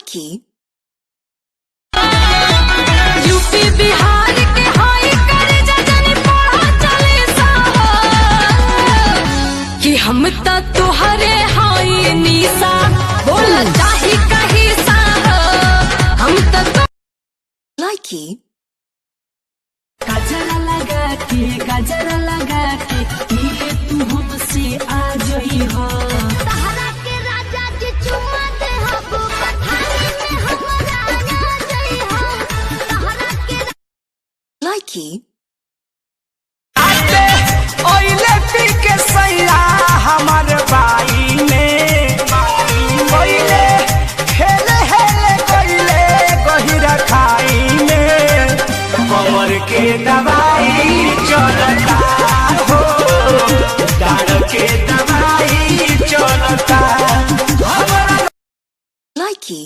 Likey UP Bihar के हाई करे जजनी पढ़ा चले सावा कि हम त तुहरे हाई निशा बोला चाही कहीं सा हम त Likey गजरा लगा के ये तू हमसे आ जई हो सहारा के राजा जी चुमा दे हबो थाली में हमरा ना जई हो सहारा के Likey आते ओइले पी के सैया हमर बाई में ओइले खेले हेले कोइले गहिरा खाई में कमर के दवाई चलता हो डार के दवाई चलता Likey